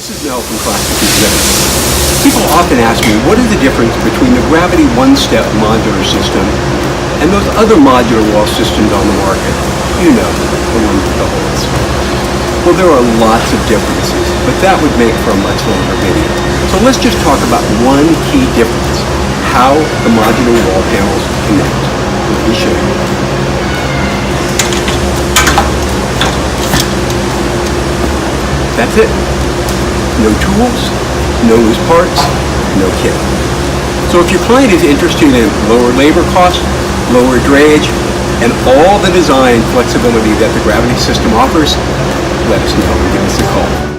This is Mel from Classic Exhibit. People often ask me, what is the difference between the Gravitee one-step modular system and those other modular wall systems on the market? You know, the ones with the holes. Well, there are lots of differences, but that would make for a much longer video. So let's just talk about one key difference, how the modular wall panels connect. Let me show you. That's it. No tools, no loose parts, no kit. So if your client is interested in lower labor costs, lower drayage, and all the design flexibility that the Gravitee system offers, let us know and give us a call.